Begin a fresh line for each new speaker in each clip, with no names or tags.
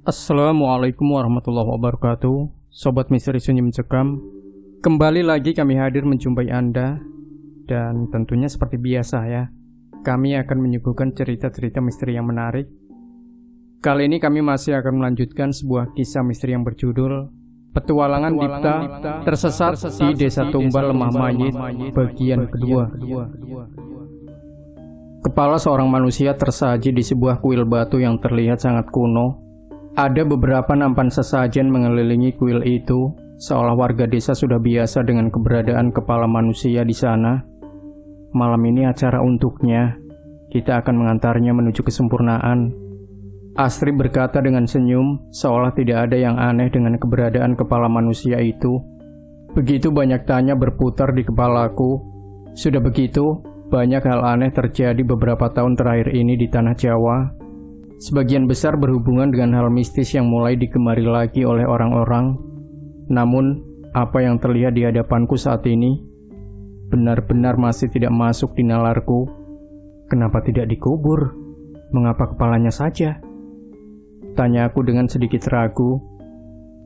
Assalamualaikum warahmatullahi wabarakatuh. Sobat Misteri Sunyi Mencekam, kembali lagi kami hadir menjumpai Anda. Dan tentunya seperti biasa ya, kami akan menyuguhkan cerita-cerita misteri yang menarik. Kali ini kami masih akan melanjutkan sebuah kisah misteri yang berjudul Petualangan Dipta Tersesat di Desa Tumbal Lemah Mayit bagian kedua. Kepala seorang manusia tersaji di sebuah kuil batu yang terlihat sangat kuno. Ada beberapa nampan sesajen mengelilingi kuil itu, seolah warga desa sudah biasa dengan keberadaan kepala manusia di sana. Malam ini acara untuknya, kita akan mengantarnya menuju kesempurnaan. Astri berkata dengan senyum, seolah tidak ada yang aneh dengan keberadaan kepala manusia itu. Begitu banyak tanya berputar di kepalaku. Sudah begitu, banyak hal aneh terjadi beberapa tahun terakhir ini di tanah Jawa. Sebagian besar berhubungan dengan hal mistis yang mulai digemari lagi oleh orang-orang. Namun, apa yang terlihat di hadapanku saat ini benar-benar masih tidak masuk di nalarku. Kenapa tidak dikubur? Mengapa kepalanya saja? Tanya aku dengan sedikit ragu.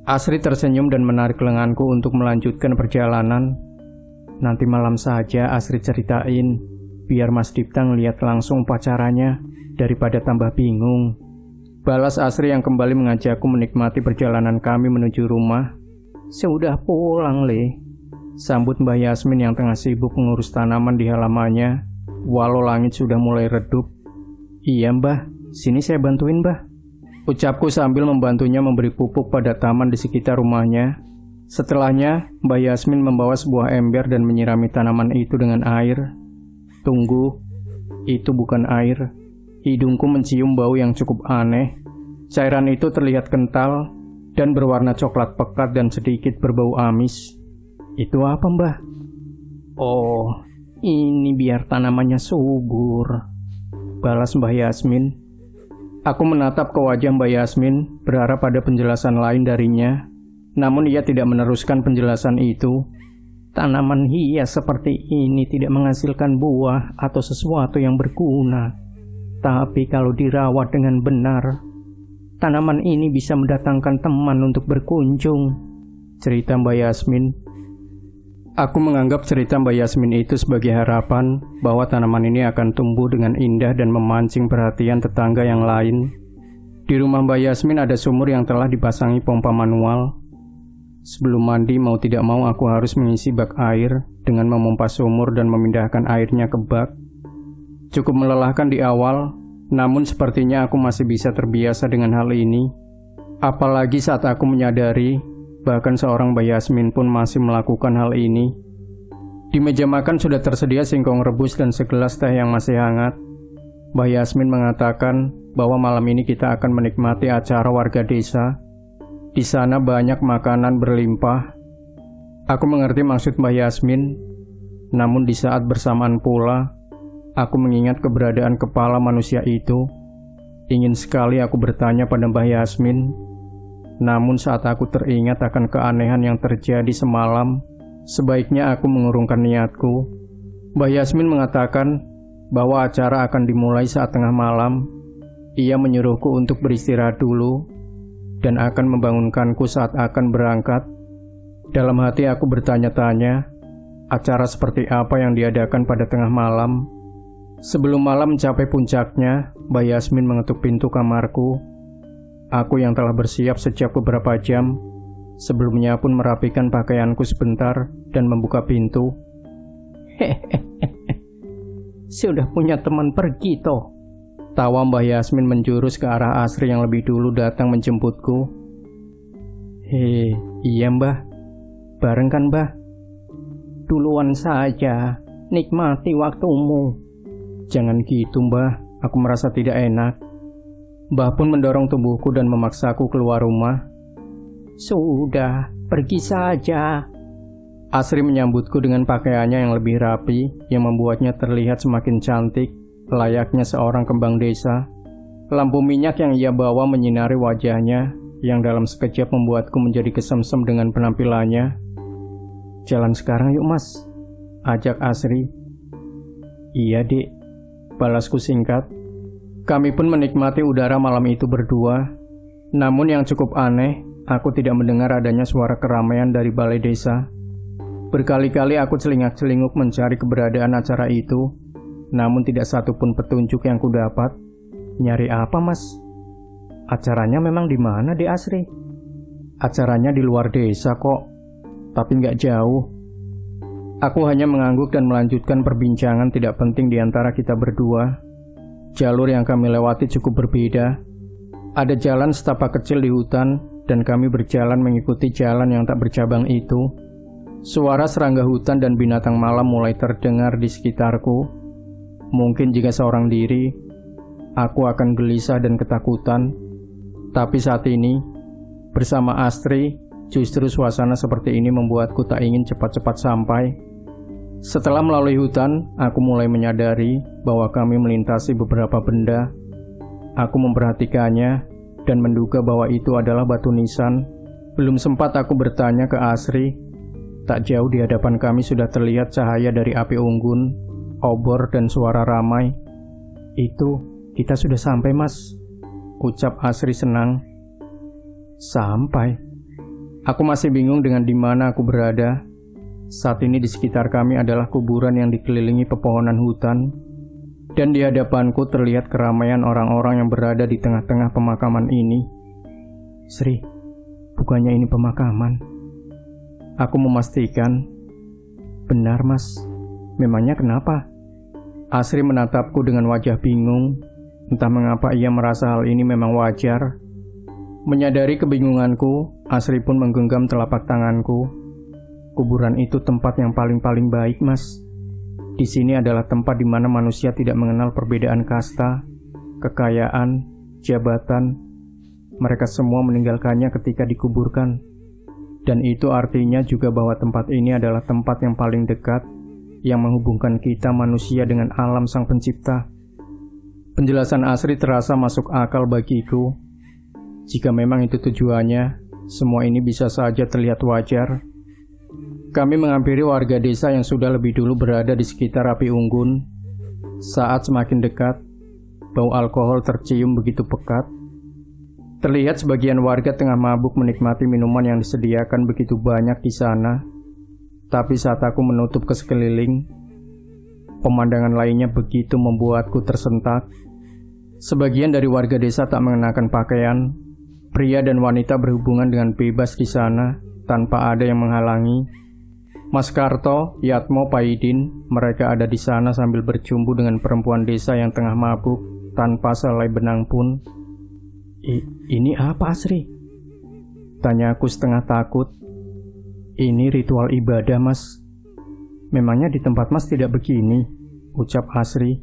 Asri tersenyum dan menarik lenganku untuk melanjutkan perjalanan. Nanti malam saja Asri ceritain, biar Mas Dipta ngeliat langsung upacaranya daripada tambah bingung. Balas Asri yang kembali mengajakku menikmati perjalanan kami menuju rumah. Sudah pulang, Le. Sambut Mbah Yasmin yang tengah sibuk mengurus tanaman di halamannya, walau langit sudah mulai redup. Iya, Mbah. Sini saya bantuin, Mbah. Ucapku sambil membantunya memberi pupuk pada taman di sekitar rumahnya. Setelahnya, Mbah Yasmin membawa sebuah ember dan menyirami tanaman itu dengan air. Tunggu, itu bukan air. Hidungku mencium bau yang cukup aneh. Cairan itu terlihat kental dan berwarna coklat pekat dan sedikit berbau amis. Itu apa, Mbah? Oh, ini biar tanamannya subur, balas Mbah Yasmin. Aku menatap ke wajah Mbah Yasmin, berharap ada penjelasan lain darinya. Namun ia tidak meneruskan penjelasan itu. Tanaman hias seperti ini tidak menghasilkan buah atau sesuatu yang berguna. Tapi kalau dirawat dengan benar, tanaman ini bisa mendatangkan teman untuk berkunjung, cerita Mbak Yasmin. Aku menganggap cerita Mbak Yasmin itu sebagai harapan bahwa tanaman ini akan tumbuh dengan indah dan memancing perhatian tetangga yang lain. Di rumah Mbak Yasmin ada sumur yang telah dipasangi pompa manual. Sebelum mandi mau tidak mau aku harus mengisi bak air dengan memompa sumur dan memindahkan airnya ke bak. Cukup melelahkan di awal, namun sepertinya aku masih bisa terbiasa dengan hal ini. Apalagi saat aku menyadari, bahkan seorang Mbak Yasmin pun masih melakukan hal ini. Di meja makan sudah tersedia singkong rebus dan segelas teh yang masih hangat. Mbak Yasmin mengatakan bahwa malam ini kita akan menikmati acara warga desa. Di sana banyak makanan berlimpah. Aku mengerti maksud Mbak Yasmin, namun di saat bersamaan pula, aku mengingat keberadaan kepala manusia itu. Ingin sekali aku bertanya pada Mbah Yasmin. Namun saat aku teringat akan keanehan yang terjadi semalam, sebaiknya aku mengurungkan niatku. Mbah Yasmin mengatakan bahwa acara akan dimulai saat tengah malam. Ia menyuruhku untuk beristirahat dulu dan akan membangunkanku saat akan berangkat. Dalam hati aku bertanya-tanya, acara seperti apa yang diadakan pada tengah malam. Sebelum malam mencapai puncaknya, Mbak Yasmin mengetuk pintu kamarku. Aku yang telah bersiap sejak beberapa jam, sebelumnya pun merapikan pakaianku sebentar dan membuka pintu. Hehehe, sudah punya teman pergi toh. Tawa Mbak Yasmin menjurus ke arah Asri yang lebih dulu datang menjemputku. Iya Mbah, bareng kan Mbah? Duluan saja, nikmati waktumu. Jangan gitu Mbah, aku merasa tidak enak. Mbah pun mendorong tubuhku dan memaksaku keluar rumah. Sudah, pergi saja. Asri menyambutku dengan pakaiannya yang lebih rapi, yang membuatnya terlihat semakin cantik, layaknya seorang kembang desa. Lampu minyak yang ia bawa menyinari wajahnya, yang dalam sekejap membuatku menjadi kesemsem dengan penampilannya. Jalan sekarang yuk Mas, ajak Asri. Iya Dik, balasku singkat. Kami pun menikmati udara malam itu berdua. Namun yang cukup aneh, aku tidak mendengar adanya suara keramaian dari balai desa. Berkali-kali aku celingak-celinguk mencari keberadaan acara itu, namun tidak satupun petunjuk yang kudapat. Nyari apa, Mas? Acaranya memang di mana, Dek Asri? Acaranya di luar desa kok, tapi nggak jauh. Aku hanya mengangguk dan melanjutkan perbincangan tidak penting di antara kita berdua. Jalur yang kami lewati cukup berbeda. Ada jalan setapak kecil di hutan, dan kami berjalan mengikuti jalan yang tak bercabang itu. Suara serangga hutan dan binatang malam mulai terdengar di sekitarku. Mungkin jika seorang diri, aku akan gelisah dan ketakutan. Tapi saat ini, bersama Astri, justru suasana seperti ini membuatku tak ingin cepat-cepat sampai. Setelah melalui hutan, aku mulai menyadari bahwa kami melintasi beberapa benda. Aku memperhatikannya dan menduga bahwa itu adalah batu nisan. Belum sempat aku bertanya ke Asri, tak jauh di hadapan kami sudah terlihat cahaya dari api unggun, obor, dan suara ramai. Itu, kita sudah sampai, Mas, ucap Asri senang. Sampai? Aku masih bingung dengan di mana aku berada. Saat ini di sekitar kami adalah kuburan yang dikelilingi pepohonan hutan, dan di hadapanku terlihat keramaian orang-orang yang berada di tengah-tengah pemakaman ini. Sri, bukannya ini pemakaman? Aku memastikan. Benar, Mas. Memangnya kenapa? Asri menatapku dengan wajah bingung. Entah mengapa ia merasa hal ini memang wajar. Menyadari kebingunganku, Asri pun menggenggam telapak tanganku. Kuburan itu tempat yang paling baik, Mas. Di sini adalah tempat di mana manusia tidak mengenal perbedaan kasta, kekayaan, jabatan. Mereka semua meninggalkannya ketika dikuburkan. Dan itu artinya juga bahwa tempat ini adalah tempat yang paling dekat yang menghubungkan kita manusia dengan alam Sang Pencipta. Penjelasan Asri terasa masuk akal bagiku. Jika memang itu tujuannya, semua ini bisa saja terlihat wajar. Kami menghampiri warga desa yang sudah lebih dulu berada di sekitar api unggun. Saat semakin dekat, bau alkohol tercium begitu pekat. Terlihat sebagian warga tengah mabuk menikmati minuman yang disediakan begitu banyak di sana. Tapi saat aku menutup ke sekeliling, pemandangan lainnya begitu membuatku tersentak. Sebagian dari warga desa tak mengenakan pakaian. Pria dan wanita berhubungan dengan bebas di sana, tanpa ada yang menghalangi. Mas Karto, Yatmo, Paidin, mereka ada di sana sambil bercumbu dengan perempuan desa yang tengah mabuk, tanpa selai benang pun. Ini apa, Asri? Tanyaku setengah takut. Ini ritual ibadah, Mas. Memangnya di tempat Mas tidak begini? Ucap Asri.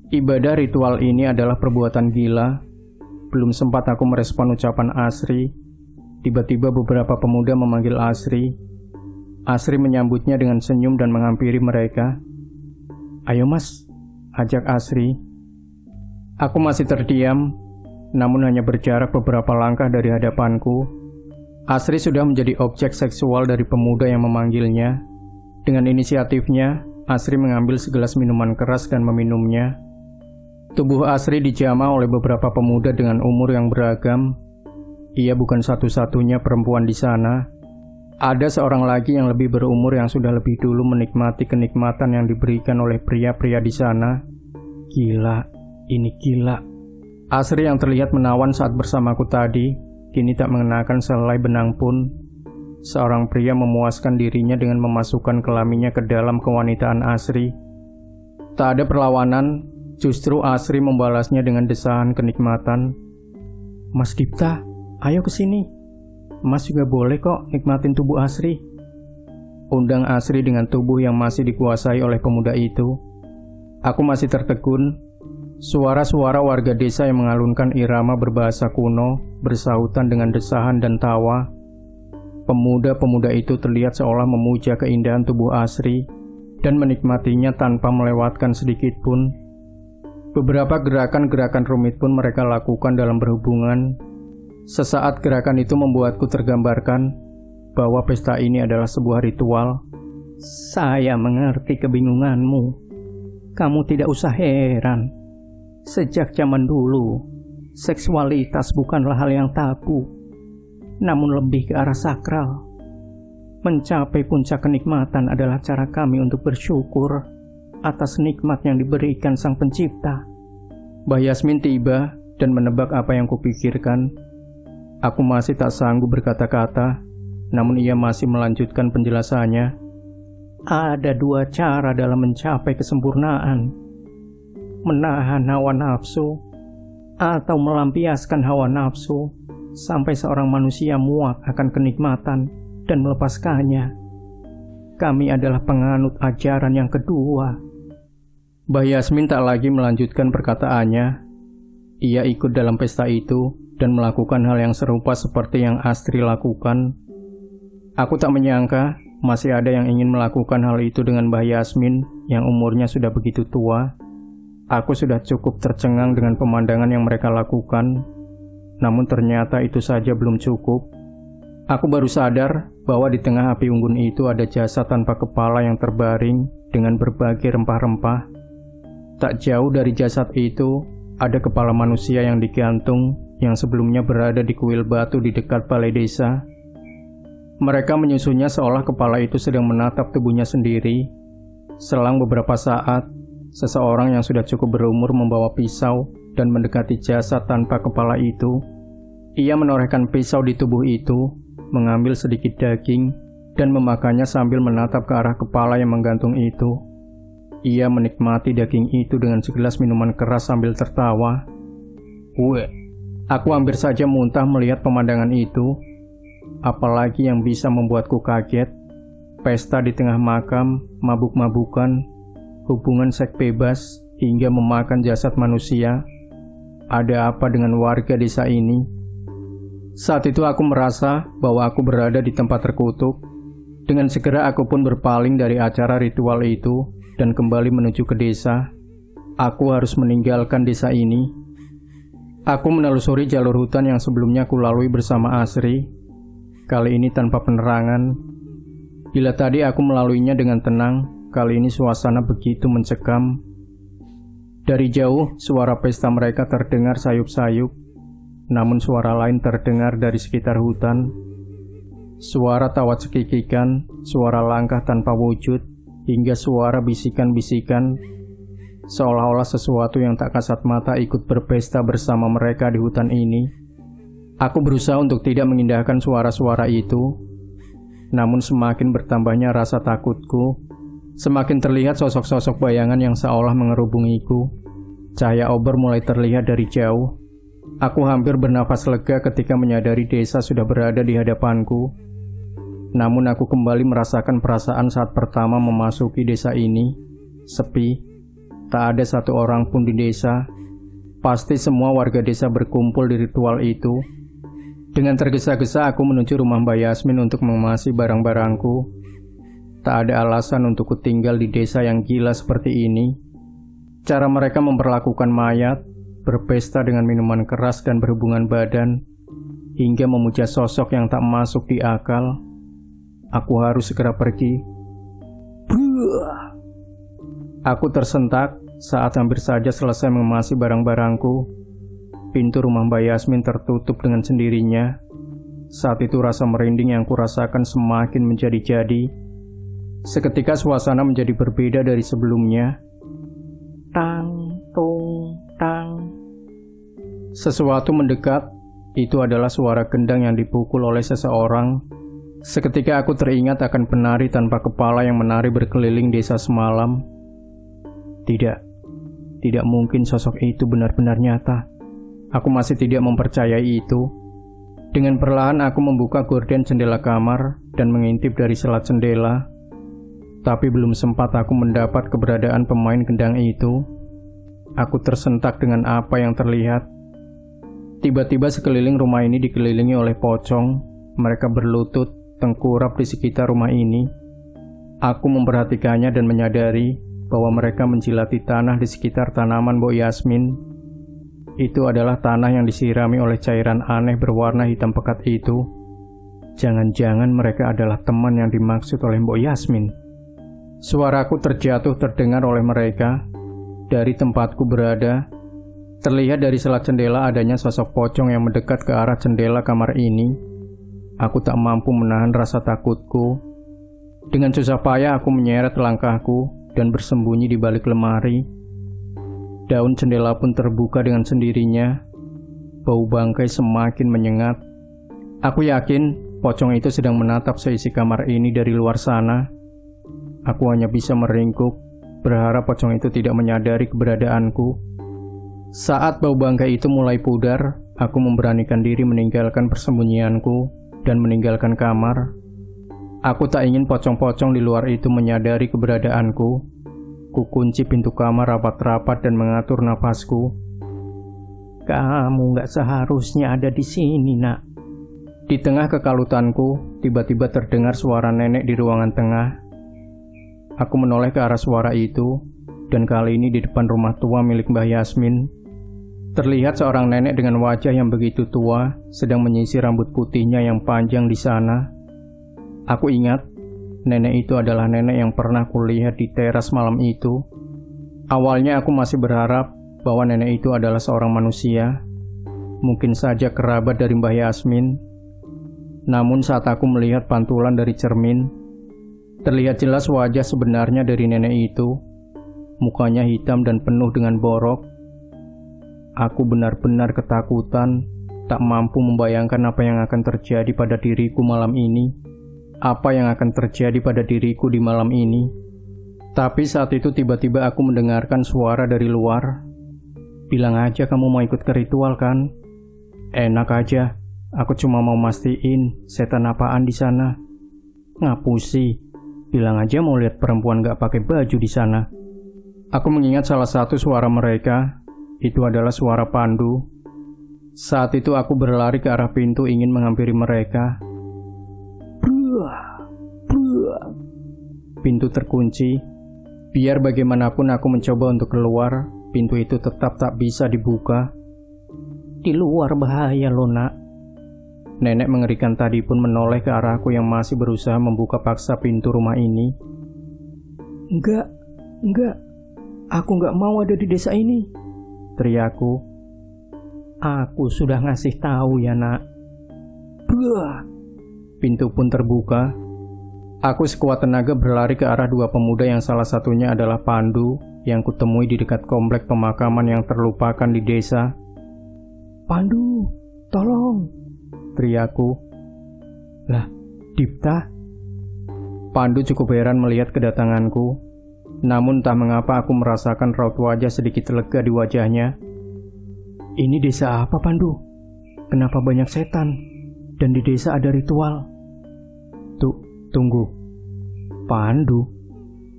Ibadah ritual ini adalah perbuatan gila. Belum sempat aku merespon ucapan Asri, tiba-tiba beberapa pemuda memanggil Asri. Asri menyambutnya dengan senyum dan menghampiri mereka. Ayo, Mas, ajak Asri. Aku masih terdiam, namun hanya berjarak beberapa langkah dari hadapanku. Asri sudah menjadi objek seksual dari pemuda yang memanggilnya. Dengan inisiatifnya, Asri mengambil segelas minuman keras dan meminumnya. Tubuh Asri dijamah oleh beberapa pemuda dengan umur yang beragam. Ia bukan satu-satunya perempuan di sana. Ada seorang lagi yang lebih berumur yang sudah lebih dulu menikmati kenikmatan yang diberikan oleh pria-pria di sana. Gila, ini gila. Asri yang terlihat menawan saat bersamaku tadi, kini tak mengenakan selai benang pun. Seorang pria memuaskan dirinya dengan memasukkan kelaminnya ke dalam kewanitaan Asri. Tak ada perlawanan, justru Asri membalasnya dengan desahan kenikmatan. Mas Dipta, ayo ke sini. Mas juga boleh kok nikmatin tubuh Asri. Undang Asri dengan tubuh yang masih dikuasai oleh pemuda itu. Aku masih tertegun. Suara-suara warga desa yang mengalunkan irama berbahasa kuno bersahutan dengan desahan dan tawa. Pemuda-pemuda itu terlihat seolah memuja keindahan tubuh Asri dan menikmatinya tanpa melewatkan sedikit pun. Beberapa gerakan-gerakan rumit pun mereka lakukan dalam berhubungan. Sesaat gerakan itu membuatku tergambarkan bahwa pesta ini adalah sebuah ritual. Saya mengerti kebingunganmu. Kamu tidak usah heran. Sejak zaman dulu, seksualitas bukanlah hal yang tabu, namun lebih ke arah sakral. Mencapai puncak kenikmatan adalah cara kami untuk bersyukur atas nikmat yang diberikan Sang Pencipta. Mbah Yasmin tiba dan menebak apa yang kupikirkan. Aku masih tak sanggup berkata-kata, namun ia masih melanjutkan penjelasannya. Ada dua cara dalam mencapai kesempurnaan: menahan hawa nafsu atau melampiaskan hawa nafsu sampai seorang manusia muak akan kenikmatan dan melepaskannya. Kami adalah penganut ajaran yang kedua. Mbah Yasmin tak lagi melanjutkan perkataannya. Ia ikut dalam pesta itu dan melakukan hal yang serupa seperti yang Astri lakukan. Aku tak menyangka masih ada yang ingin melakukan hal itu dengan Mbah Yasmin yang umurnya sudah begitu tua. Aku sudah cukup tercengang dengan pemandangan yang mereka lakukan. Namun ternyata itu saja belum cukup. Aku baru sadar bahwa di tengah api unggun itu ada jasad tanpa kepala yang terbaring dengan berbagai rempah-rempah. Tak jauh dari jasad itu, ada kepala manusia yang digantung yang sebelumnya berada di kuil batu di dekat balai desa. Mereka menyusunnya seolah kepala itu sedang menatap tubuhnya sendiri. Selang beberapa saat, seseorang yang sudah cukup berumur membawa pisau dan mendekati jasad tanpa kepala itu. Ia menorehkan pisau di tubuh itu, mengambil sedikit daging, dan memakannya sambil menatap ke arah kepala yang menggantung itu. Ia menikmati daging itu dengan segelas minuman keras sambil tertawa. Aku hampir saja muntah melihat pemandangan itu. Apalagi yang bisa membuatku kaget, pesta di tengah makam, mabuk-mabukan, hubungan seks bebas, hingga memakan jasad manusia. Ada apa dengan warga desa ini? Saat itu aku merasa bahwa aku berada di tempat terkutuk. Dengan segera aku pun berpaling dari acara ritual itu dan kembali menuju ke desa. Aku harus meninggalkan desa ini. Aku menelusuri jalur hutan yang sebelumnya aku lalui bersama Asri. Kali ini tanpa penerangan. Bila tadi aku melaluinya dengan tenang, kali ini suasana begitu mencekam. Dari jauh, suara pesta mereka terdengar sayup-sayup. Namun suara lain terdengar dari sekitar hutan. Suara tawa cekikikan, suara langkah tanpa wujud, hingga suara bisikan-bisikan, seolah-olah sesuatu yang tak kasat mata ikut berpesta bersama mereka di hutan ini. Aku berusaha untuk tidak mengindahkan suara-suara itu, namun semakin bertambahnya rasa takutku, semakin terlihat sosok-sosok bayangan yang seolah mengerubungiku. Cahaya obor mulai terlihat dari jauh. Aku hampir bernafas lega ketika menyadari desa sudah berada di hadapanku. Namun aku kembali merasakan perasaan saat pertama memasuki desa ini. Sepi, tak ada satu orang pun di desa. Pasti semua warga desa berkumpul di ritual itu. Dengan tergesa-gesa aku menuju rumah Mbak Yasmin untuk mengemasi barang-barangku. Tak ada alasan untuk kutinggal di desa yang gila seperti ini. Cara mereka memperlakukan mayat, berpesta dengan minuman keras dan berhubungan badan, hingga memuja sosok yang tak masuk di akal. Aku harus segera pergi. Aku tersentak saat hampir saja selesai mengemasi barang-barangku. Pintu rumah Mbak Yasmin tertutup dengan sendirinya. Saat itu rasa merinding yang kurasakan semakin menjadi-jadi. Seketika suasana menjadi berbeda dari sebelumnya. Tang, tung, tang. Sesuatu mendekat. Itu adalah suara gendang yang dipukul oleh seseorang. Seketika aku teringat akan penari tanpa kepala yang menari berkeliling desa semalam. Tidak mungkin sosok itu benar-benar nyata. Aku masih tidak mempercayai itu. Dengan perlahan aku membuka gorden jendela kamar dan mengintip dari selat jendela. Tapi belum sempat aku mendapat keberadaan pemain gendang itu. Aku tersentak dengan apa yang terlihat. Tiba-tiba sekeliling rumah ini dikelilingi oleh pocong. Mereka berlutut, tengkurap di sekitar rumah ini. Aku memperhatikannya dan menyadari bahwa mereka menjilati tanah di sekitar tanaman Mbok Yasmin. Itu adalah tanah yang disirami oleh cairan aneh berwarna hitam pekat itu. Jangan-jangan mereka adalah teman yang dimaksud oleh Mbok Yasmin. Suaraku terjatuh terdengar oleh mereka. Dari tempatku berada, Terlihat dari sela jendela adanya sosok pocong yang mendekat ke arah jendela kamar ini. Aku tak mampu menahan rasa takutku. Dengan susah payah aku menyeret langkahku dan bersembunyi di balik lemari. Daun jendela pun terbuka dengan sendirinya. Bau bangkai semakin menyengat. Aku yakin pocong itu sedang menatap seisi kamar ini dari luar sana. Aku hanya bisa meringkuk, berharap pocong itu tidak menyadari keberadaanku. Saat bau bangkai itu mulai pudar, aku memberanikan diri meninggalkan persembunyianku dan meninggalkan kamar. Aku tak ingin pocong-pocong di luar itu menyadari keberadaanku. Kukunci pintu kamar rapat-rapat dan mengatur nafasku. Kamu gak seharusnya ada di sini, nak. Di tengah kekalutanku, tiba-tiba terdengar suara nenek di ruangan tengah. Aku menoleh ke arah suara itu, dan kali ini di depan rumah tua milik Mbah Yasmin. Terlihat seorang nenek dengan wajah yang begitu tua, sedang menyisir rambut putihnya yang panjang di sana. Aku ingat, nenek itu adalah nenek yang pernah kulihat di teras malam itu. Awalnya aku masih berharap bahwa nenek itu adalah seorang manusia, mungkin saja kerabat dari Mbah Yasmin. Namun saat aku melihat pantulan dari cermin, terlihat jelas wajah sebenarnya dari nenek itu. Mukanya hitam dan penuh dengan borok. Aku benar-benar ketakutan, tak mampu membayangkan apa yang akan terjadi pada diriku malam ini. Apa yang akan terjadi pada diriku di malam ini. Tapi saat itu tiba-tiba aku mendengarkan suara dari luar. Bilang aja kamu mau ikut ke ritual kan? Enak aja. Aku cuma mau mastiin setan apaan di sana. Ngapusi. Bilang aja mau lihat perempuan gak pakai baju di sana. Aku mengingat salah satu suara mereka. Itu adalah suara Pandu. Saat itu aku berlari ke arah pintu ingin menghampiri mereka. Pintu terkunci. Biar bagaimanapun aku mencoba untuk keluar, pintu itu tetap tak bisa dibuka. Di luar bahaya loh, nak. Nenek mengerikan tadi pun menoleh ke arahku yang masih berusaha membuka paksa pintu rumah ini. Enggak. Aku enggak mau ada di desa ini, teriakku. Aku sudah ngasih tahu ya, nak. Pintu pun terbuka. Aku sekuat tenaga berlari ke arah dua pemuda yang salah satunya adalah Pandu yang kutemui di dekat komplek pemakaman yang terlupakan di desa. Pandu, tolong, teriakku. Lah, Dipta? Pandu cukup heran melihat kedatanganku. Namun tak mengapa aku merasakan raut wajah sedikit lega di wajahnya. Ini desa apa, Pandu? Kenapa banyak setan? Dan di desa ada ritual? Tunggu. Pandu?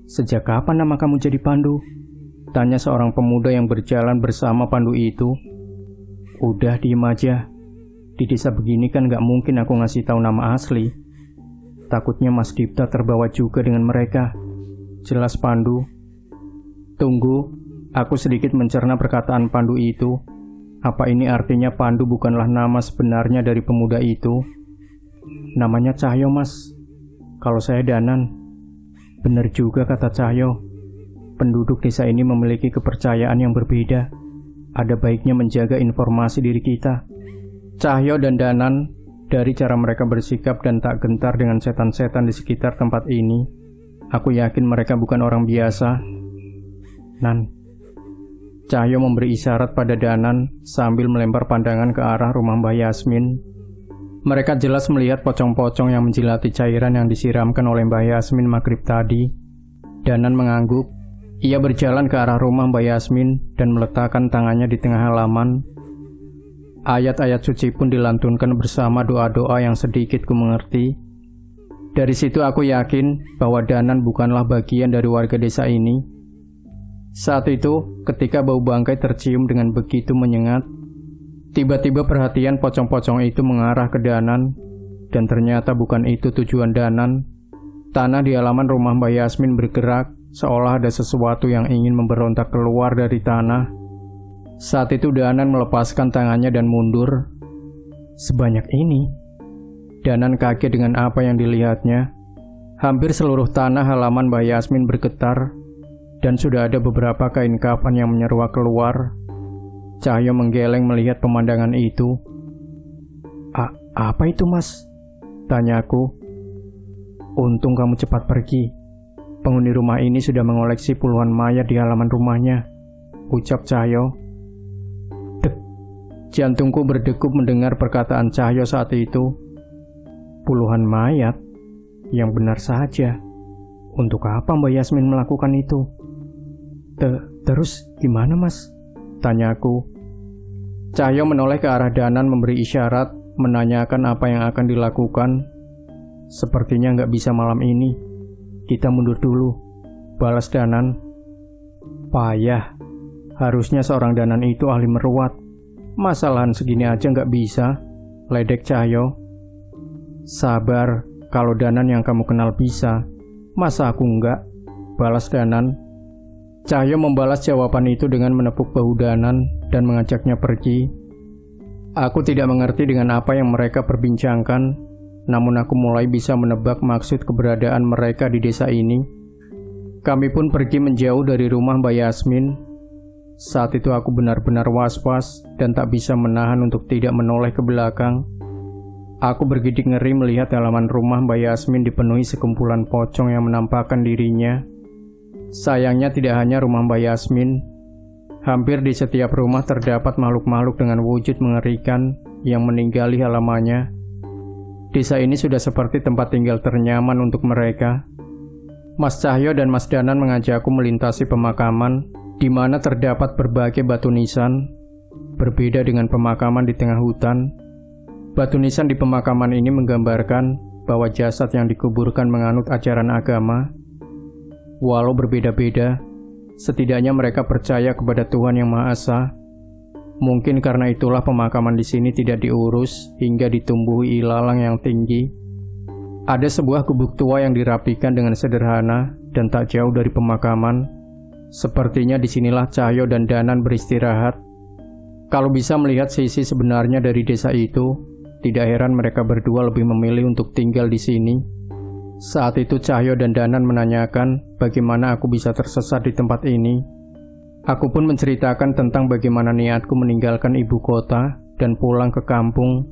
Sejak kapan nama kamu jadi Pandu? Tanya seorang pemuda yang berjalan bersama Pandu itu. Udah diem aja. Di desa begini kan gak mungkin aku ngasih tahu nama asli. Takutnya Mas Dipta terbawa juga dengan mereka. Jelas Pandu. Tunggu, aku sedikit mencerna perkataan Pandu itu. Apa ini artinya Pandu bukanlah nama sebenarnya dari pemuda itu? Namanya Cahyo, Mas. Kalau saya Danan. Benar juga kata Cahyo. Penduduk desa ini memiliki kepercayaan yang berbeda. Ada baiknya menjaga informasi diri kita. Cahyo dan Danan, dari cara mereka bersikap dan tak gentar dengan setan-setan di sekitar tempat ini, aku yakin mereka bukan orang biasa. Nan. Cahyo memberi isyarat pada Danan sambil melempar pandangan ke arah rumah Mbah Yasmin. Mereka jelas melihat pocong-pocong yang menjilati cairan yang disiramkan oleh Mbah Yasmin maghrib tadi. Danan mengangguk. Ia berjalan ke arah rumah Mbah Yasmin dan meletakkan tangannya di tengah halaman. Ayat-ayat suci pun dilantunkan bersama doa-doa yang sedikit ku mengerti. Dari situ aku yakin bahwa Danan bukanlah bagian dari warga desa ini. Saat itu, ketika bau bangkai tercium dengan begitu menyengat, tiba-tiba perhatian pocong-pocong itu mengarah ke Danan, dan ternyata bukan itu tujuan Danan. Tanah di halaman rumah Mbah Yasmin bergerak, seolah ada sesuatu yang ingin memberontak keluar dari tanah. Saat itu Danan melepaskan tangannya dan mundur. Sebanyak ini? Danan kaget dengan apa yang dilihatnya. Hampir seluruh tanah halaman Mbah Yasmin bergetar, dan sudah ada beberapa kain kafan yang menyeruak keluar. Cahyo menggeleng melihat pemandangan itu. Apa itu, Mas? Tanyaku. Untung kamu cepat pergi. Penghuni rumah ini sudah mengoleksi puluhan mayat di halaman rumahnya, ucap Cahyo. Dek, jantungku berdegup mendengar perkataan Cahyo saat itu. Puluhan mayat? Yang benar saja. Untuk apa Mbak Yasmin melakukan itu? Terus gimana, Mas? Tanyaku. Cahyo menoleh ke arah Danan memberi isyarat, menanyakan apa yang akan dilakukan. Sepertinya nggak bisa malam ini. Kita mundur dulu, balas Danan. Payah. Harusnya seorang Danan itu ahli meruat. Masalahan segini aja nggak bisa, ledek Cahyo. Sabar, kalau Danan yang kamu kenal bisa. Masa aku nggak? Balas Danan. Cahyo membalas jawaban itu dengan menepuk bahu Danan dan mengajaknya pergi. Aku tidak mengerti dengan apa yang mereka perbincangkan, namun aku mulai bisa menebak maksud keberadaan mereka di desa ini. Kami pun pergi menjauh dari rumah Mbak Yasmin. Saat itu aku benar-benar was-was dan tak bisa menahan untuk tidak menoleh ke belakang. Aku bergidik ngeri melihat halaman rumah Mbak Yasmin dipenuhi sekumpulan pocong yang menampakkan dirinya. Sayangnya tidak hanya rumah Mbak Yasmin. Hampir di setiap rumah terdapat makhluk-makhluk dengan wujud mengerikan yang meninggali halamannya. Desa ini sudah seperti tempat tinggal ternyaman untuk mereka. Mas Cahyo dan Mas Danan mengajakku melintasi pemakaman, di mana terdapat berbagai batu nisan. Berbeda dengan pemakaman di tengah hutan, batu nisan di pemakaman ini menggambarkan bahwa jasad yang dikuburkan menganut ajaran agama. Walau berbeda-beda, setidaknya mereka percaya kepada Tuhan Yang Maha Esa. Mungkin karena itulah pemakaman di sini tidak diurus hingga ditumbuhi ilalang yang tinggi. Ada sebuah gubuk tua yang dirapikan dengan sederhana dan tak jauh dari pemakaman. Sepertinya disinilah Cahyo dan Danan beristirahat. Kalau bisa melihat sisi sebenarnya dari desa itu, tidak heran mereka berdua lebih memilih untuk tinggal di sini. Saat itu Cahyo dan Danan menanyakan bagaimana aku bisa tersesat di tempat ini. Aku pun menceritakan tentang bagaimana niatku meninggalkan ibu kota dan pulang ke kampung.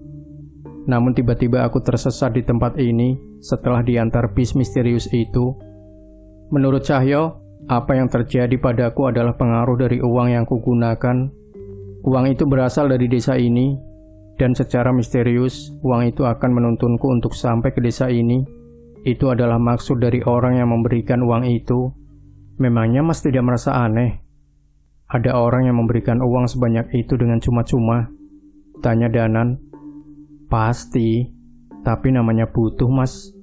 Namun tiba-tiba aku tersesat di tempat ini setelah diantar bis misterius itu. Menurut Cahyo, apa yang terjadi padaku adalah pengaruh dari uang yang kugunakan. Uang itu berasal dari desa ini, dan secara misterius uang itu akan menuntunku untuk sampai ke desa ini. Itu adalah maksud dari orang yang memberikan uang itu. Memangnya Mas tidak merasa aneh? Ada orang yang memberikan uang sebanyak itu dengan cuma-cuma? Tanya Danan. Pasti, tapi namanya butuh, Mas.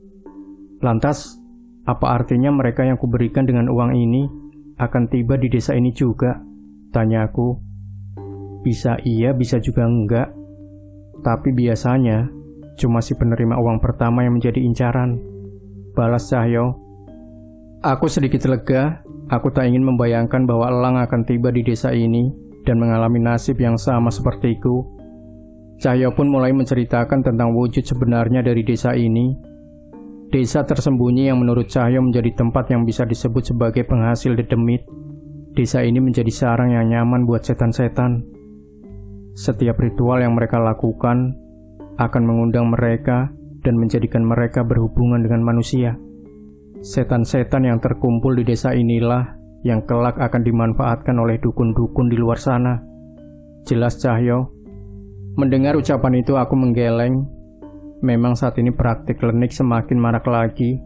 Lantas, apa artinya mereka yang kuberikan dengan uang ini akan tiba di desa ini juga? Tanyaku. Bisa iya, bisa juga enggak. Tapi biasanya, cuma si penerima uang pertama yang menjadi incaran. Balas Cahyo. Aku sedikit lega. Aku tak ingin membayangkan bahwa Elang akan tiba di desa ini dan mengalami nasib yang sama sepertiku. Cahyo pun mulai menceritakan tentang wujud sebenarnya dari desa ini. Desa tersembunyi yang menurut Cahyo menjadi tempat yang bisa disebut sebagai penghasil dedemit. Desa ini menjadi sarang yang nyaman buat setan-setan. Setiap ritual yang mereka lakukan akan mengundang mereka dan menjadikan mereka berhubungan dengan manusia. Setan-setan yang terkumpul di desa inilah yang kelak akan dimanfaatkan oleh dukun-dukun di luar sana. Jelas Cahyo. Mendengar ucapan itu aku menggeleng. Memang saat ini praktik klinik semakin marak lagi.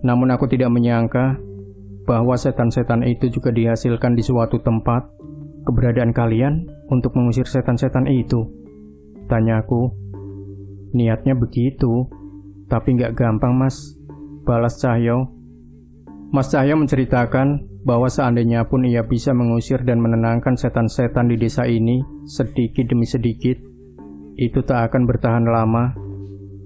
Namun aku tidak menyangka bahwa setan-setan itu juga dihasilkan di suatu tempat. Keberadaan kalian untuk mengusir setan-setan itu? Tanyaku. Niatnya begitu, tapi nggak gampang, Mas. Balas Cahyo. Mas Cahyo menceritakan bahwa seandainya pun ia bisa mengusir dan menenangkan setan-setan di desa ini sedikit demi sedikit, itu tak akan bertahan lama.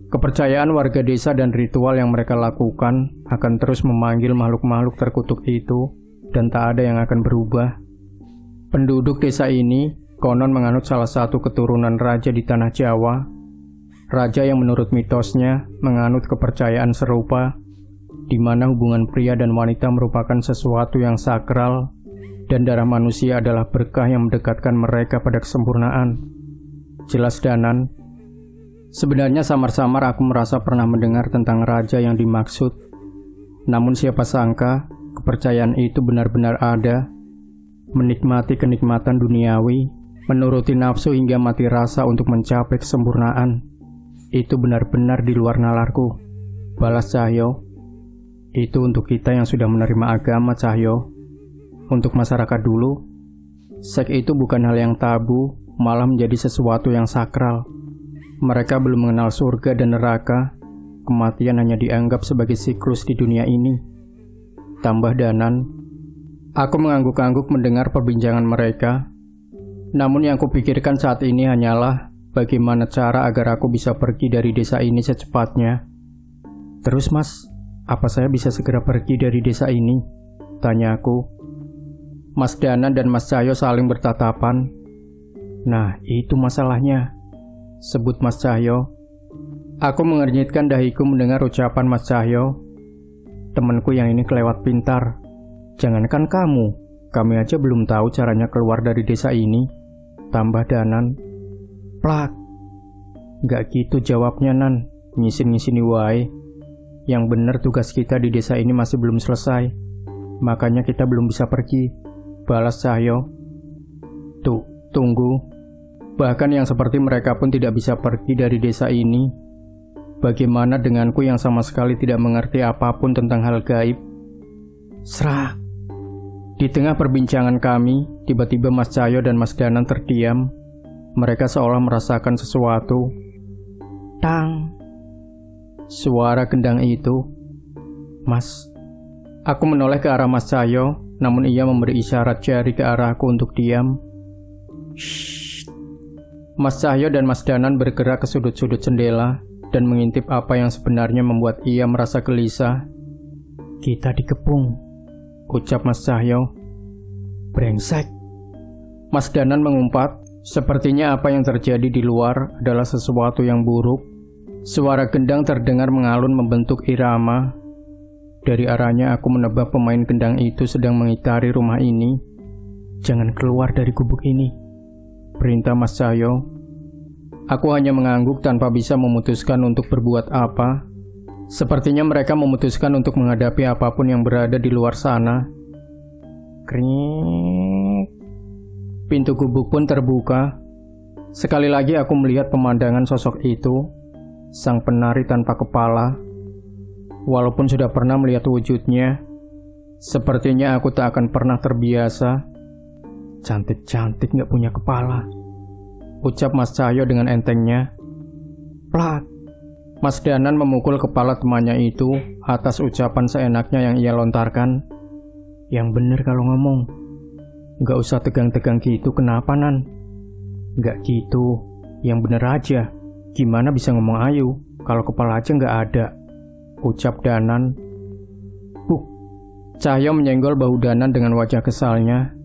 Kepercayaan warga desa dan ritual yang mereka lakukan akan terus memanggil makhluk-makhluk terkutuk itu, dan tak ada yang akan berubah. Penduduk desa ini konon menganut salah satu keturunan raja di tanah Jawa. Raja yang menurut mitosnya menganut kepercayaan serupa, di mana hubungan pria dan wanita merupakan sesuatu yang sakral, dan darah manusia adalah berkah yang mendekatkan mereka pada kesempurnaan. Jelas Danan. Sebenarnya samar-samar aku merasa pernah mendengar tentang raja yang dimaksud. Namun siapa sangka kepercayaan itu benar-benar ada. Menikmati kenikmatan duniawi, menuruti nafsu hingga mati rasa untuk mencapai kesempurnaan. Itu benar-benar di luar nalarku. Balas Cahyo. Itu untuk kita yang sudah menerima agama, Cahyo. Untuk masyarakat dulu, seks itu bukan hal yang tabu, malah menjadi sesuatu yang sakral. Mereka belum mengenal surga dan neraka. Kematian hanya dianggap sebagai siklus di dunia ini. Tambah Danan. Aku mengangguk-angguk mendengar perbincangan mereka. Namun yang kupikirkan saat ini hanyalah bagaimana cara agar aku bisa pergi dari desa ini secepatnya. Terus Mas, apa saya bisa segera pergi dari desa ini? Tanya aku. Mas Danan dan Mas Cahyo saling bertatapan. Nah, itu masalahnya, sebut Mas Cahyo. Aku mengernyitkan dahiku mendengar ucapan Mas Cahyo. Temanku yang ini kelewat pintar. Jangankan kamu, kami aja belum tahu caranya keluar dari desa ini. Tambah Danan. Plak. Gak gitu jawabnya Nan. Nyisin-nyisini wae. Yang bener tugas kita di desa ini masih belum selesai. Makanya kita belum bisa pergi. Balas Cahyo. Tunggu. Bahkan yang seperti mereka pun tidak bisa pergi dari desa ini. Bagaimana denganku yang sama sekali tidak mengerti apapun tentang hal gaib? Serak. Di tengah perbincangan kami, tiba-tiba Mas Cahyo dan Mas Danan terdiam. Mereka seolah merasakan sesuatu. Tang. Suara gendang itu. Mas. Aku menoleh ke arah Mas Cahyo, namun ia memberi isyarat jari ke arahku untuk diam. Shh. Mas Cahyo dan Mas Danan bergerak ke sudut-sudut jendela dan mengintip apa yang sebenarnya membuat ia merasa gelisah. Kita dikepung, ucap Mas Cahyo. Brengsek. Mas Danan mengumpat, sepertinya apa yang terjadi di luar adalah sesuatu yang buruk. Suara gendang terdengar mengalun membentuk irama. Dari arahnya aku menebak pemain gendang itu sedang mengitari rumah ini. Jangan keluar dari gubuk ini, perintah Mas Cahyo. Aku hanya mengangguk tanpa bisa memutuskan untuk berbuat apa. Sepertinya mereka memutuskan untuk menghadapi apapun yang berada di luar sana. Krik. Pintu gubuk pun terbuka. Sekali lagi aku melihat pemandangan sosok itu, sang penari tanpa kepala. Walaupun sudah pernah melihat wujudnya, sepertinya aku tak akan pernah terbiasa. Cantik-cantik gak punya kepala, ucap Mas Cahyo dengan entengnya. Plak. Mas Danan memukul kepala temannya itu atas ucapan seenaknya yang ia lontarkan. Yang bener kalau ngomong. Gak usah tegang-tegang gitu, kenapa Nan? Gak gitu, yang bener aja. Gimana bisa ngomong ayu kalau kepala aja gak ada, ucap Danan. Cahyo menyenggol bahu Danan dengan wajah kesalnya.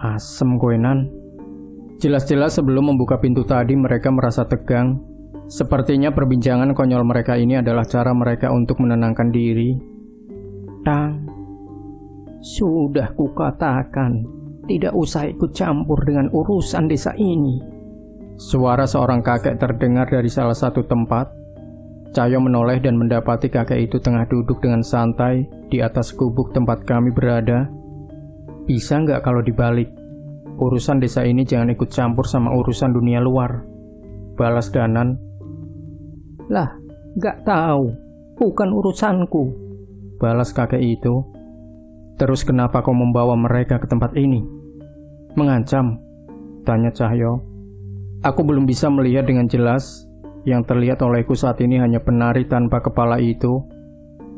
Asem kowe Nan. Jelas-jelas sebelum membuka pintu tadi mereka merasa tegang. Sepertinya perbincangan konyol mereka ini adalah cara mereka untuk menenangkan diri. Tang. Sudah kukatakan, tidak usah ikut campur dengan urusan desa ini. Suara seorang kakek terdengar dari salah satu tempat. Cahyo menoleh dan mendapati kakek itu tengah duduk dengan santai di atas gubuk tempat kami berada. Bisa nggak kalau dibalik? Urusan desa ini jangan ikut campur sama urusan dunia luar, balas Danan. Lah, nggak tahu, bukan urusanku, balas kakek itu. Terus kenapa kau membawa mereka ke tempat ini? Mengancam, tanya Cahyo. Aku belum bisa melihat dengan jelas. Yang terlihat olehku saat ini hanya penari tanpa kepala itu.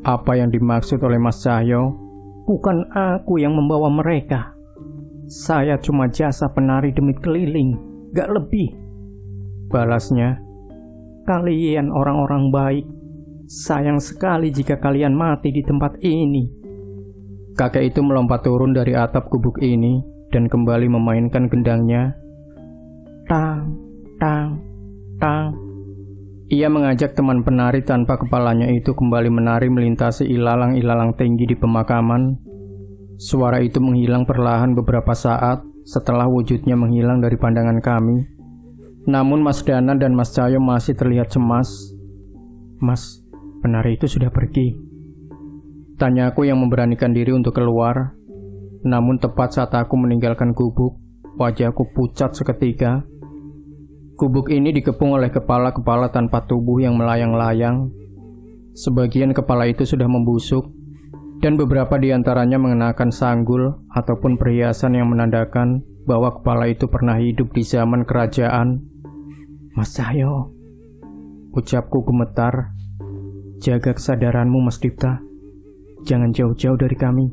Apa yang dimaksud oleh Mas Cahyo? Bukan aku yang membawa mereka. Saya cuma jasa penari demi keliling, gak lebih, balasnya. Kalian orang-orang baik. Sayang sekali jika kalian mati di tempat ini. Kakek itu melompat turun dari atap gubuk ini dan kembali memainkan gendangnya. Tang, tang, tang. Ia mengajak teman penari tanpa kepalanya itu kembali menari melintasi ilalang-ilalang tinggi di pemakaman. Suara itu menghilang perlahan beberapa saat setelah wujudnya menghilang dari pandangan kami. Namun Mas Danan dan Mas Cahyo masih terlihat cemas. "Mas, penari itu sudah pergi?" Tanyaku yang memberanikan diri untuk keluar. Namun tepat saat aku meninggalkan gubuk, wajahku pucat seketika. Gubuk ini dikepung oleh kepala-kepala tanpa tubuh yang melayang-layang. Sebagian kepala itu sudah membusuk, dan beberapa di antaranya mengenakan sanggul ataupun perhiasan yang menandakan bahwa kepala itu pernah hidup di zaman kerajaan. "Mas Cahyo," ucapku gemetar, "jaga kesadaranmu Mas Dipta. Jangan jauh-jauh dari kami,"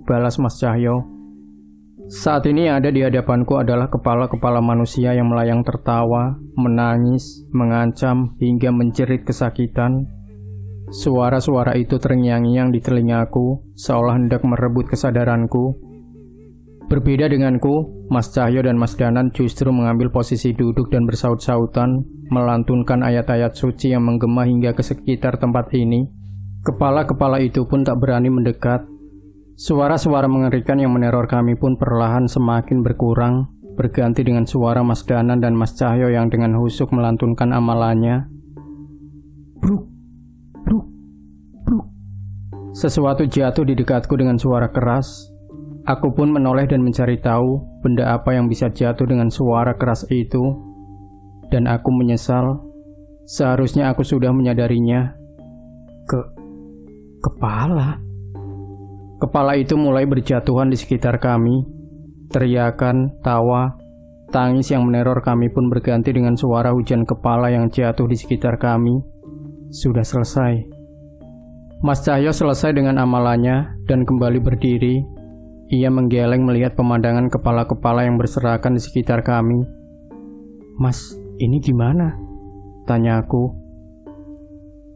balas Mas Cahyo. Saat ini yang ada di hadapanku adalah kepala-kepala manusia yang melayang tertawa, menangis, mengancam, hingga menjerit kesakitan. Suara-suara itu terngiang-ngiang di telingaku, seolah hendak merebut kesadaranku. Berbeda denganku, Mas Cahyo dan Mas Danan justru mengambil posisi duduk dan bersaut-sautan, melantunkan ayat-ayat suci yang menggema hingga ke sekitar tempat ini. Kepala-kepala itu pun tak berani mendekat. Suara-suara mengerikan yang meneror kami pun perlahan semakin berkurang, berganti dengan suara Mas Danan dan Mas Cahyo yang dengan husuk melantunkan amalannya. "Bruk, bruk, bruk." Sesuatu jatuh di dekatku dengan suara keras. Aku pun menoleh dan mencari tahu benda apa yang bisa jatuh dengan suara keras itu. Dan aku menyesal. Seharusnya aku sudah menyadarinya. Kepala. Kepala itu mulai berjatuhan di sekitar kami. Teriakan, tawa, tangis yang meneror kami pun berganti dengan suara hujan kepala yang jatuh di sekitar kami. Sudah selesai. Mas Cahyo selesai dengan amalannya dan kembali berdiri. Ia menggeleng melihat pemandangan kepala-kepala yang berserakan di sekitar kami. "Mas, ini gimana?" tanya aku.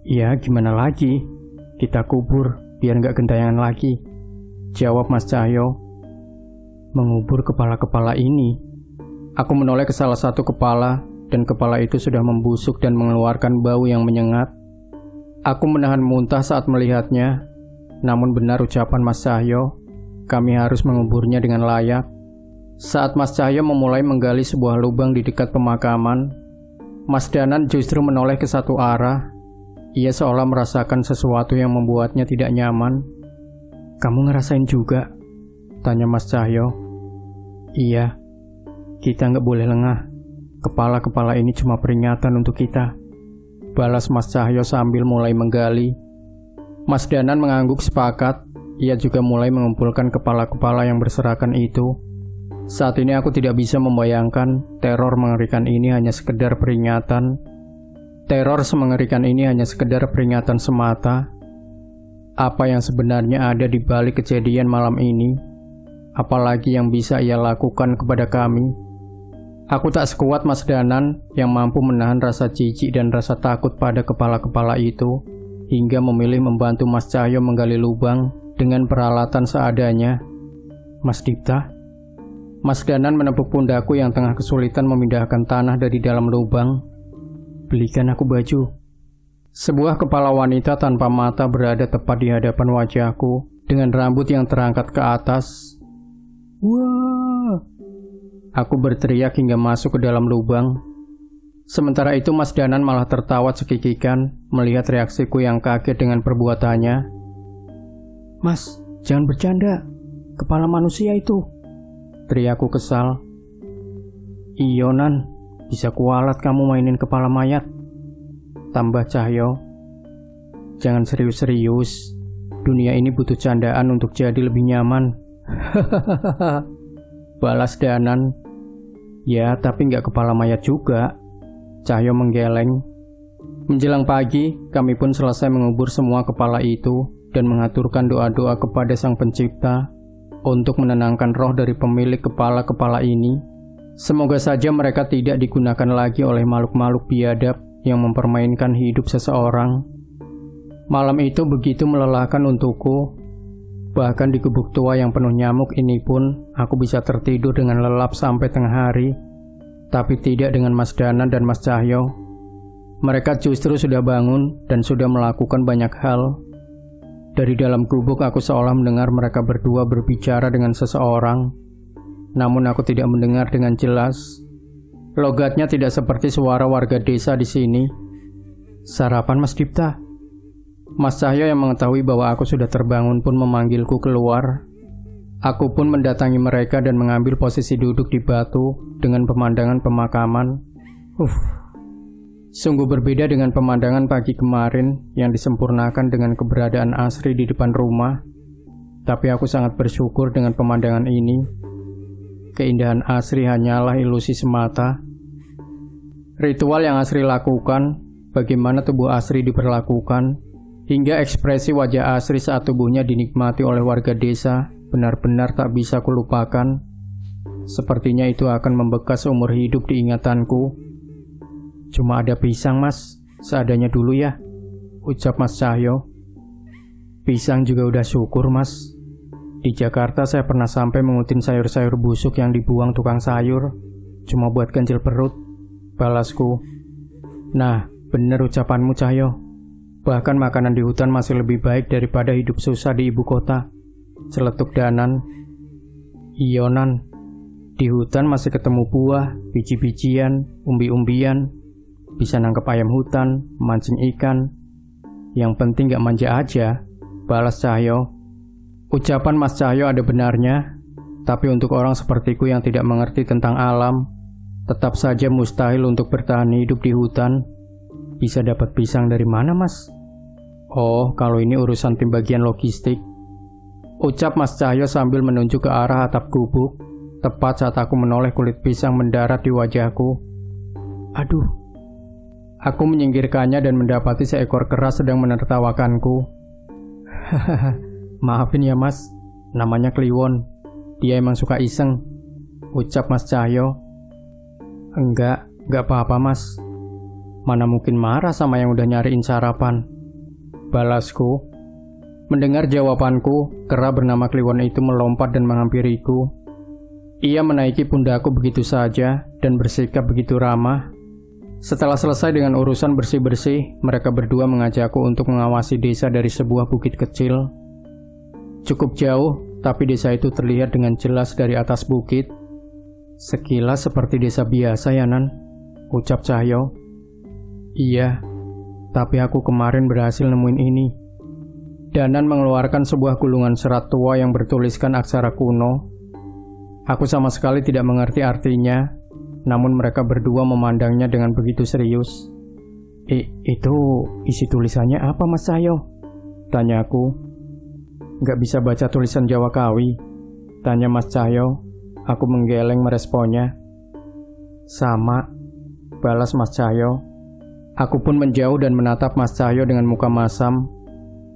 "Ya, gimana lagi? Kita kubur, biar nggak gentayangan lagi," jawab Mas Cahyo. "Mengubur kepala-kepala ini?" Aku menoleh ke salah satu kepala, dan kepala itu sudah membusuk dan mengeluarkan bau yang menyengat. Aku menahan muntah saat melihatnya. Namun benar ucapan Mas Cahyo, kami harus menguburnya dengan layak. Saat Mas Cahyo memulai menggali sebuah lubang di dekat pemakaman, Mas Danan justru menoleh ke satu arah. Ia seolah merasakan sesuatu yang membuatnya tidak nyaman. "Kamu ngerasain juga?" tanya Mas Cahyo. "Iya, kita nggak boleh lengah. Kepala-kepala ini cuma peringatan untuk kita," balas Mas Cahyo sambil mulai menggali. Mas Danan mengangguk sepakat. Ia juga mulai mengumpulkan kepala-kepala yang berserakan itu. Saat ini aku tidak bisa membayangkan teror mengerikan ini hanya sekedar peringatan. Teror semengerikan ini hanya sekedar peringatan semata. Apa yang sebenarnya ada di balik kejadian malam ini? Apalagi yang bisa ia lakukan kepada kami? Aku tak sekuat Mas Danan yang mampu menahan rasa jijik dan rasa takut pada kepala-kepala itu, hingga memilih membantu Mas Cahyo menggali lubang dengan peralatan seadanya. "Mas Dipta?" Mas Danan menepuk pundakku yang tengah kesulitan memindahkan tanah dari dalam lubang. "Belikan aku baju." Sebuah kepala wanita tanpa mata berada tepat di hadapan wajahku, dengan rambut yang terangkat ke atas. "Wah!" Aku berteriak hingga masuk ke dalam lubang. Sementara itu Mas Danan malah tertawa cekikikan melihat reaksiku yang kaget dengan perbuatannya. "Mas, jangan bercanda. Kepala manusia itu," teriakku kesal. "Iyo Nan, bisa kualat kamu mainin kepala mayat," tambah Cahyo. "Jangan serius-serius. Dunia ini butuh candaan untuk jadi lebih nyaman." Hahaha, balas Danan. "Ya, tapi nggak kepala mayat juga," Cahyo menggeleng. Menjelang pagi, kami pun selesai mengubur semua kepala itu dan mengaturkan doa-doa kepada Sang Pencipta untuk menenangkan roh dari pemilik kepala-kepala ini. Semoga saja mereka tidak digunakan lagi oleh makhluk-makhluk biadab yang mempermainkan hidup seseorang. Malam itu begitu melelahkan untukku. Bahkan di gubuk tua yang penuh nyamuk ini pun aku bisa tertidur dengan lelap sampai tengah hari. Tapi tidak dengan Mas Danan dan Mas Cahyo. Mereka justru sudah bangun dan sudah melakukan banyak hal. Dari dalam gubuk aku seolah mendengar mereka berdua berbicara dengan seseorang, namun aku tidak mendengar dengan jelas. Logatnya tidak seperti suara warga desa di sini. "Sarapan, Mas Dipta?" Mas Cahyo yang mengetahui bahwa aku sudah terbangun pun memanggilku keluar. Aku pun mendatangi mereka dan mengambil posisi duduk di batu dengan pemandangan pemakaman. Sungguh berbeda dengan pemandangan pagi kemarin yang disempurnakan dengan keberadaan Asri di depan rumah. Tapi aku sangat bersyukur dengan pemandangan ini. Keindahan Asri hanyalah ilusi semata. Ritual yang Asri lakukan, bagaimana tubuh Asri diperlakukan, hingga ekspresi wajah Asri saat tubuhnya dinikmati oleh warga desa, benar-benar tak bisa kulupakan. Sepertinya itu akan membekas seumur hidup di ingatanku. "Cuma ada pisang, Mas. Seadanya dulu ya," ucap Mas Cahyo. "Pisang juga udah syukur, Mas. Di Jakarta saya pernah sampai mengutin sayur-sayur busuk yang dibuang tukang sayur, cuma buat ganjil perut," balasku. "Nah, bener ucapanmu, Cahyo. Bahkan makanan di hutan masih lebih baik daripada hidup susah di ibu kota," celetuk Danan. "Iyonan, di hutan masih ketemu buah, biji-bijian, umbi-umbian, bisa nangkep ayam hutan, mancing ikan. Yang penting gak manja aja," balas Cahyo. Ucapan Mas Cahyo ada benarnya, tapi untuk orang sepertiku yang tidak mengerti tentang alam, tetap saja mustahil untuk bertahan hidup di hutan. "Bisa dapat pisang dari mana, Mas?" "Oh, kalau ini urusan tim bagian logistik," ucap Mas Cahyo sambil menunjuk ke arah atap gubuk, tepat saat aku menoleh kulit pisang mendarat di wajahku. "Aduh." Aku menyingkirkannya dan mendapati seekor kera sedang menertawakanku. "Hahaha, maafin ya Mas, namanya Kliwon. Dia emang suka iseng," ucap Mas Cahyo. Enggak apa-apa Mas. Mana mungkin marah sama yang udah nyariin sarapan," balasku. Mendengar jawabanku, kera bernama Kliwon itu melompat dan menghampiriku. Ia menaiki pundakku begitu saja dan bersikap begitu ramah. Setelah selesai dengan urusan bersih-bersih, mereka berdua mengajakku untuk mengawasi desa dari sebuah bukit kecil. Cukup jauh, tapi desa itu terlihat dengan jelas dari atas bukit. "Sekilas seperti desa biasa ya, Nan," ucap Cahyo. "Iya, tapi aku kemarin berhasil nemuin ini." Danan mengeluarkan sebuah gulungan serat tua yang bertuliskan aksara kuno. Aku sama sekali tidak mengerti artinya, namun mereka berdua memandangnya dengan begitu serius. Itu isi tulisannya apa, Mas Cahyo?" tanyaku. "Nggak bisa baca tulisan Jawa Kawi?" tanya Mas Cahyo. Aku menggeleng meresponnya. "Sama," balas Mas Cahyo. Aku pun menjauh dan menatap Mas Cahyo dengan muka masam.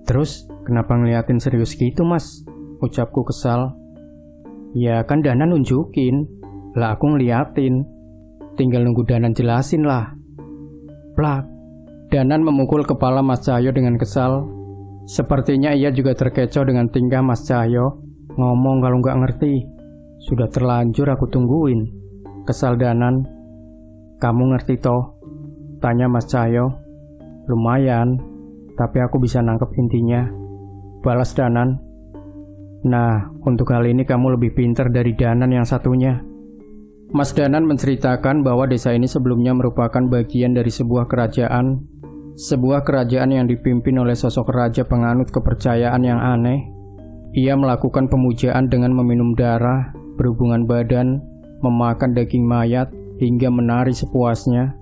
"Terus, kenapa ngeliatin serius gitu, Mas?" ucapku kesal. "Ya kan Danan nunjukin, lah aku ngeliatin. Tinggal nunggu Danan jelasin lah." Plak. Danan memukul kepala Mas Cahyo dengan kesal. Sepertinya ia juga terkecoh dengan tingkah Mas Cahyo. "Ngomong kalau nggak ngerti. Sudah terlanjur aku tungguin," kesal Danan. "Kamu ngerti toh?" tanya Mas Cahyo. "Lumayan, tapi aku bisa nangkep intinya," balas Danan. "Nah, untuk hal ini kamu lebih pintar dari Danan yang satunya." Mas Danan menceritakan bahwa desa ini sebelumnya merupakan bagian dari sebuah kerajaan yang dipimpin oleh sosok raja penganut kepercayaan yang aneh. Ia melakukan pemujaan dengan meminum darah, berhubungan badan, memakan daging mayat, hingga menari sepuasnya.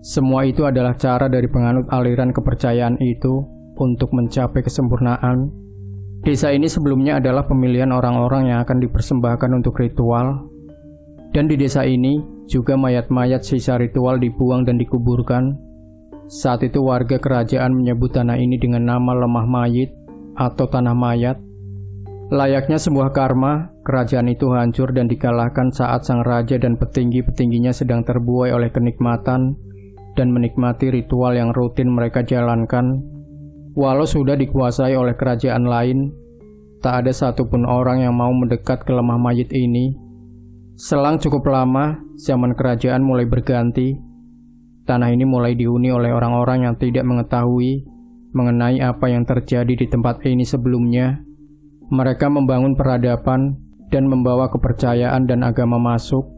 Semua itu adalah cara dari penganut aliran kepercayaan itu untuk mencapai kesempurnaan. Desa ini sebelumnya adalah pemilihan orang-orang yang akan dipersembahkan untuk ritual. Dan di desa ini juga mayat-mayat sisa ritual dibuang dan dikuburkan. Saat itu warga kerajaan menyebut tanah ini dengan nama lemah mayit atau tanah mayat. Layaknya sebuah karma, kerajaan itu hancur dan dikalahkan saat sang raja dan petinggi-petingginya sedang terbuai oleh kenikmatan dan menikmati ritual yang rutin mereka jalankan. Walau sudah dikuasai oleh kerajaan lain, tak ada satupun orang yang mau mendekat ke lemah mayit ini. Selang cukup lama, zaman kerajaan mulai berganti. Tanah ini mulai dihuni oleh orang-orang yang tidak mengetahui, mengenai apa yang terjadi di tempat ini sebelumnya. Mereka membangun peradaban dan membawa kepercayaan dan agama masuk.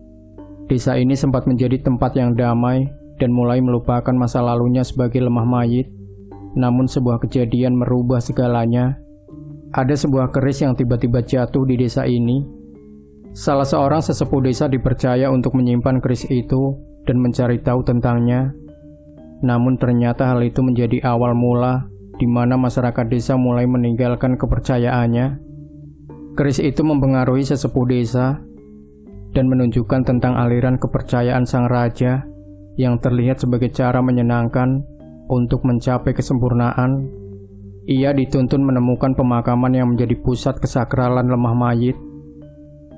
Desa ini sempat menjadi tempat yang damai dan mulai melupakan masa lalunya sebagai lemah mayit. Namun sebuah kejadian merubah segalanya. Ada sebuah keris yang tiba-tiba jatuh di desa ini. Salah seorang sesepuh desa dipercaya untuk menyimpan keris itu dan mencari tahu tentangnya. Namun ternyata hal itu menjadi awal mula di mana masyarakat desa mulai meninggalkan kepercayaannya. Keris itu mempengaruhi sesepuh desa dan menunjukkan tentang aliran kepercayaan sang raja yang terlihat sebagai cara menyenangkan untuk mencapai kesempurnaan. Ia dituntun menemukan pemakaman yang menjadi pusat kesakralan lemah mayit.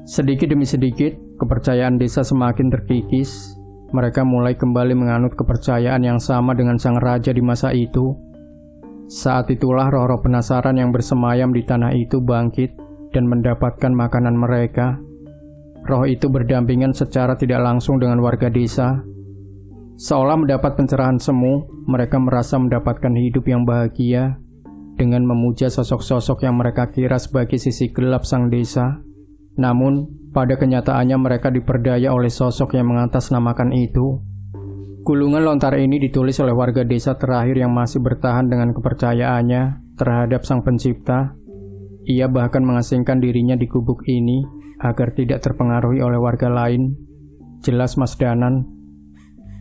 Sedikit demi sedikit, kepercayaan desa semakin terkikis. Mereka mulai kembali menganut kepercayaan yang sama dengan sang raja di masa itu. Saat itulah roh-roh penasaran yang bersemayam di tanah itu bangkit dan mendapatkan makanan mereka. Roh itu berdampingan secara tidak langsung dengan warga desa. Seolah mendapat pencerahan semu, mereka merasa mendapatkan hidup yang bahagia dengan memuja sosok-sosok yang mereka kira sebagai sisi gelap sang desa. Namun, pada kenyataannya mereka diperdaya oleh sosok yang mengatasnamakan itu. Gulungan lontar ini ditulis oleh warga desa terakhir yang masih bertahan dengan kepercayaannya terhadap sang pencipta. Ia bahkan mengasingkan dirinya di gubuk ini agar tidak terpengaruhi oleh warga lain. Jelas Mas Danan.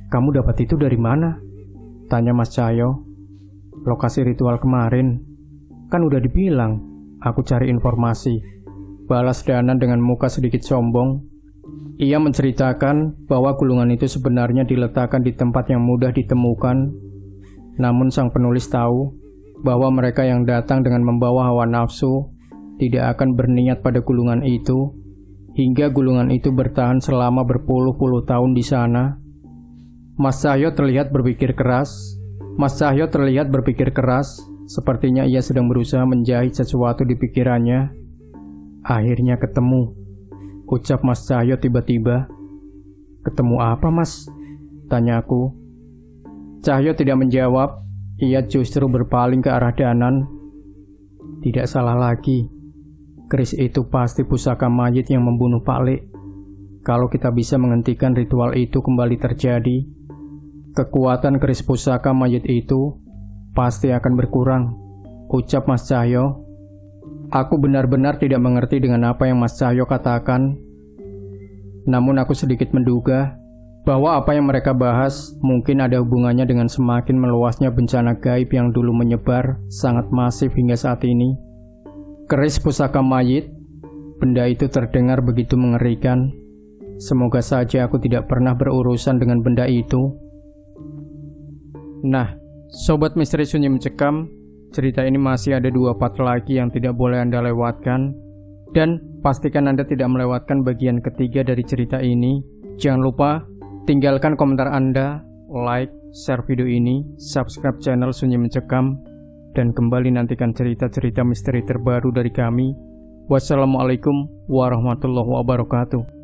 Kamu dapat itu dari mana? Tanya Mas Cahyo. Lokasi ritual kemarin. Kan udah dibilang, aku cari informasi. Balas Danan dengan muka sedikit sombong. Ia menceritakan bahwa gulungan itu sebenarnya diletakkan di tempat yang mudah ditemukan. Namun sang penulis tahu bahwa mereka yang datang dengan membawa hawa nafsu tidak akan berniat pada gulungan itu, hingga gulungan itu bertahan selama berpuluh-puluh tahun di sana. Mas Cahyo terlihat berpikir keras. Sepertinya ia sedang berusaha menjahit sesuatu di pikirannya. Akhirnya ketemu, ucap Mas Cahyo tiba-tiba. Ketemu apa, Mas? Tanyaku. Cahyo tidak menjawab. Ia justru berpaling ke arah Danan. Tidak salah lagi. Keris itu pasti pusaka mayit yang membunuh Pak Lek. Kalau kita bisa menghentikan ritual itu kembali terjadi, kekuatan keris pusaka mayit itu pasti akan berkurang, ucap Mas Cahyo. Aku benar-benar tidak mengerti dengan apa yang Mas Cahyo katakan. Namun aku sedikit menduga bahwa apa yang mereka bahas mungkin ada hubungannya dengan semakin meluasnya bencana gaib yang dulu menyebar sangat masif hingga saat ini. Keris pusaka mayit, benda itu terdengar begitu mengerikan. Semoga saja aku tidak pernah berurusan dengan benda itu. Nah, Sobat Misteri Sunyi Mencekam, cerita ini masih ada 2 part lagi yang tidak boleh Anda lewatkan. Dan pastikan Anda tidak melewatkan bagian ketiga dari cerita ini. Jangan lupa tinggalkan komentar Anda, like, share video ini, subscribe channel Sunyi Mencekam, dan kembali nantikan cerita-cerita misteri terbaru dari kami. Wassalamualaikum warahmatullahi wabarakatuh.